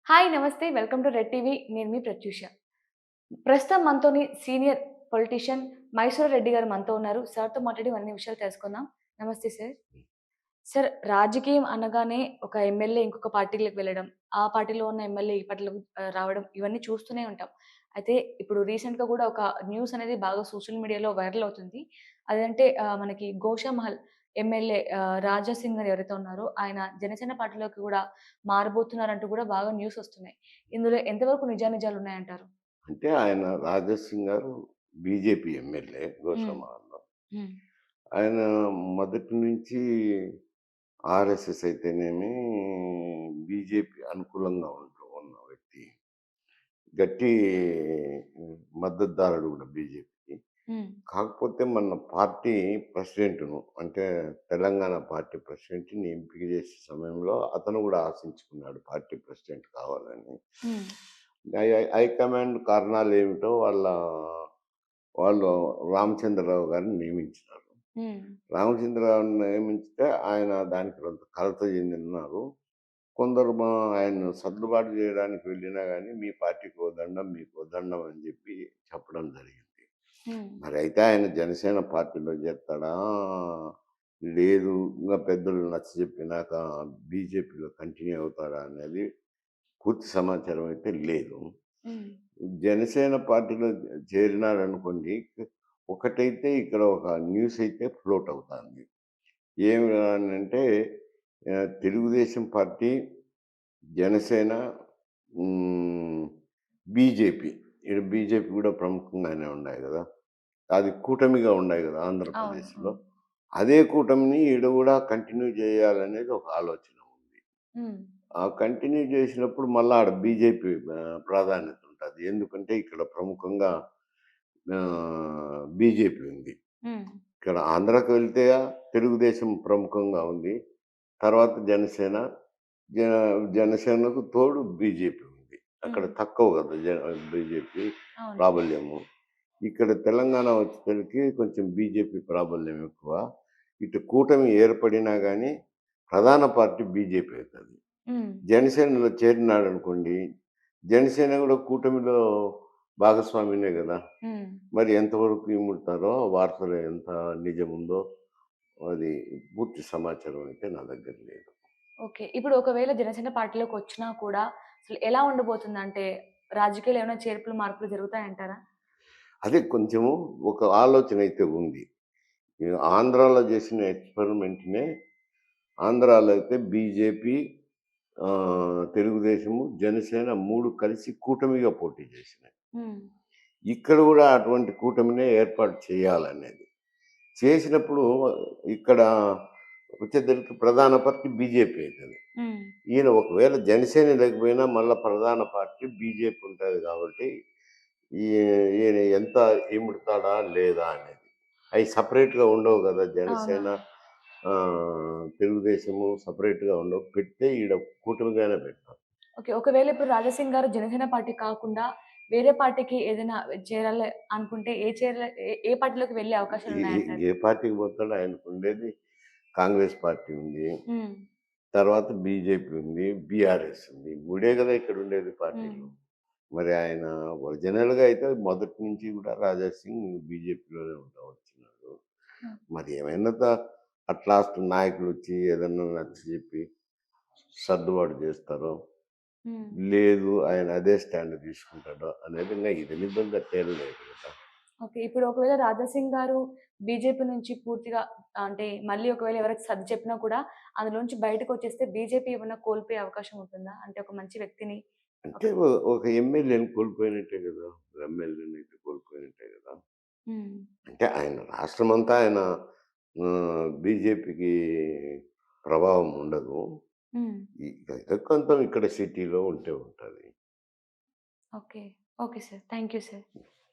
Hi! నమస్తే. Welcome to red TV. నేను మీ ప్రత్యూష. ప్రస్తుతం మనతోని సీనియర్ పొలిటీషియన్ మైసూర్ రెడ్డి గారు మనతో ఉన్నారు. సార్‌తో మాట్లాడి అన్ని విషయాలు తెలుసుకుందాం. నమస్తే సార్. సార్, రాజకీయం అనగానే ఒక ఎమ్మెల్యే ఇంకొక పార్టీలోకి వెళ్ళడం, ఆ పార్టీలో ఉన్న ఎమ్మెల్యే ఈ పార్టీలోకి రావడం ఇవన్నీ చూస్తూనే ఉంటాం. అయితే ఇప్పుడు రీసెంట్‌గా కూడా ఒక న్యూస్ అనేది బాగా సోషల్ మీడియాలో వైరల్ అవుతుంది. అదంటే మనకి గోషామహల్ ఎమ్మెల్యే రాజా సింగ్ గారు ఎవరైతే ఉన్నారో ఆయన జనసేన పార్టీలోకి కూడా మారబోతున్నారంటూ కూడా బాగా న్యూస్ వస్తున్నాయి. ఇందులో ఎంతవరకు నిజానిజాలున్నాయంటారు? అంటే ఆయన 'రాజాసింగ్' గారు బీజేపీ ఎమ్మెల్యే హ్మ్. గోషామహల్‌లో. హ్మ్. ఆయన మొదటి నుంచి ఆర్ఎస్ఎస్ అయితేనేమి, బీజేపీ అనుకూలంగా ఉన్న వ్యక్తి. గట్టి మద్దతుదారుడు కూడా బీజేపీకి. హ్మ్. కాకపోతే మన పార్టీ ప్రెసిడెంట్‌ను అంటే తెలంగాణ పార్టీ ప్రెసిడెంట్‌ని ఎంపిక చేసే సమయంలో అతను కూడా ఆశించుకున్నాడు పార్టీ ప్రెసిడెంట్ కావాలని. హ్మ్. హైకమాండ్ కారణాలేమిటో వాళ్ళు రామచంద్రరావు గారిని నియమించినారు. హ్మ్. రామచంద్రరావుని నియమించితే ఆయన దానికి కొంత కలత చెందినారు. కొందరు ఆయన్ను సర్దుబాటు చేయడానికి వెళ్ళినా గాని, మీ పార్టీకో దండం, మీకో దండం అని చెప్పడం జరిగింది. హ్మ్. మరైతే ఆయన జనసేన పార్టీలో చేరతాడా? లేదు ఇంగ పెద్దలు నచ్చజెప్పినాక బీజేపీలో కంటిన్యూ అవుతాడా అనేది పూర్తి సమాచారం అయితే లేదు. హ్మ్. జనసేన పార్టీలో చేరినారనుకోండి. ఒకటైతే ఇక్కడ ఒక న్యూస్ అయితే ఫ్లోట్ అవుతాంది. ఏమి అనంటే తెలుగుదేశం పార్టీ, జనసేన, హ్మ్, బీజేపీ. ఈడ బీజేపీ కూడా ప్రముఖంగానే ఉన్నాయి గదా! అది కూటమిగా ఉన్నాయి గదా! అవును. ఆంధ్రప్రదేశ్‌లో. అవును. అదే కూటమిని ఈడ గూడా కంటిన్యూ జేయాలనేది ఒక ఆలోచన ఉంది. హ్మ్. ఆ కంటిన్యూ జేసినప్పుడు మళ్ళా ఆడ బీజేపీ ప్రాధాన్యత ఉంటది. ఎందుకంటే ఇక్కడ ప్రముఖంగా బీజేపీ ఉంది. హ్మ్. ఇక్కడ ఆంధ్రాకి వెళ్తే తెలుగుదేశం ప్రముఖంగా ఉంది. తర్వాత జనసేన, జ జనసేనకు తోడు బీజేపీ ఉంది. అక్కడ హ్మ్. తక్కువ గదా! బీజేపీ అవును. ప్రాబల్యము. ఇక్కడ తెలంగాణ వచ్చేసరికి కొంచెం బీజేపీ ప్రాబల్యం ఎక్కువ. ఇటు కూటమి ఏర్పడినా గాని ప్రధాన పార్టీ బీజేపీ అయితది. హ్మ్. జనసేనలో చేరినాడనుకోండి, జనసేన గూడా కూటమిలో భాగస్వామినే గదా! హ్మ్. మరి ఎంతవరకు ఇముడతారో వార్తలు ఎంత నిజముందో అది పూర్తి సమాచారం అయితే నా దగ్గర లేదు. ఓకే. ఇప్పుడు ఒకవేళ జనసేన పార్టీలోకొచ్చినా కూడా అసలు ఎలా ఉండబోతుందంటే రాజకీయాల్లో ఏమైనా చేర్పులు, మార్పులు జరుగుతాయంటారా? అదే కొంచెము ఒక ఆలోచన అయితే ఉంది. ఈ ఆంధ్రాలో చేసిన ఎక్స్‌పెరిమెంట్‌నే ఆంధ్రాలో అయితే బీజేపీ, తెలుగుదేశము, జనసేన 3 కలిసి కూటమిగా పోటీ చేసినాయి. హ్మ్. ఇక్కడ గూడా అటువంటి కూటమినే ఏర్పాటు చేయాలనేది. చేసినప్పుడు ఇక్కడ వచ్చేసరికి ప్రధాన పార్టీ బీజేపీ అయితది. హ్మ్. ఈయన ఒకవేళ జనసేన లేకపోయినా మళ్ళా ప్రధాన పార్టీ బీజేపీ ఉంటది కాబట్టి, ఈ ఈయన ఎంత ఇముడతాడా లేదా అనేది. అయి సెపరేట్‌గా ఉండవు గదా! జనసేన, అవునవును. తెలుగుదేశము సెపరేట్‌గా ఉండవు. పెడితే ఈడ కూటమిగానే పెడతారు. ఓకే. ఒకవేళ ఇప్పుడు రాజాసింగ్ గారు జనసేన పార్టీ కాకుండా వేరే పార్టీకి ఏదైనా చేరాలి అనుకుంటే ఏ పార్టీలోకి వెళ్ళే ఏ ఏ అవకాశాలున్నాయంటారు? ఏ పార్టీకి పోతాడో ఆయనకుండేది కాంగ్రెస్ పార్టీ ఉంది. హ్మ్. తర్వాత బీజేపీ ఉంది. బీఆర్ఎస్ ఉంది. 3 గదా! ఇక్కడుండేది హ్మ్. పార్టీలు. మరి ఆయన ఒరిజినల్‌గా అయితే మొదటి నుంచి గూడా రాజా సింగ్ బీజేపీలోనే వచ్చినాడు. హ్మ్. మరి ఏమైనా అట్ లాస్ట్ నాయకులొచ్చి ఏదన్నా నచ్చజెప్పి సర్దుబాటు జేస్తారో, హ్మ్. లేదు ఆయన అదే స్టాండ్ తీసుకుంటాడో అనేది ఇంగ ఇది నిజంగా తేలలేదు గదా! ఓకే. ఇప్పుడు ఒకవేళ 'రాజాసింగ్' గారు బీజేపీ నుంచి పూర్తిగా అంటే మళ్ళీ ఒకవేళ ఎవరికి సర్ది చెప్పినా కూడా అందులోంచి బయటకొచ్చేస్తే బీజేపీ ఏమన్నా కోల్పోయే అవకాశం ఉంటుందా? అంటే ఒక మంచి వ్యక్తిని ఒక అంటే ఒక ఎమ్మెల్యేని కోల్పోయినట్టే గదా! ఎమ్మెల్యేనైతే కోల్పోయినట్టే గదా! హ్మ్. అంటే ఆయన రాష్ట్రమంతా ఆయన బీజేపీకి ప్రభావం ఉండదు. హ్మ్. ఏదో కొంత ఇక్కడ సిటీలో ఉంటే ఉంటది. Okay. Okay sir. Thank you sir.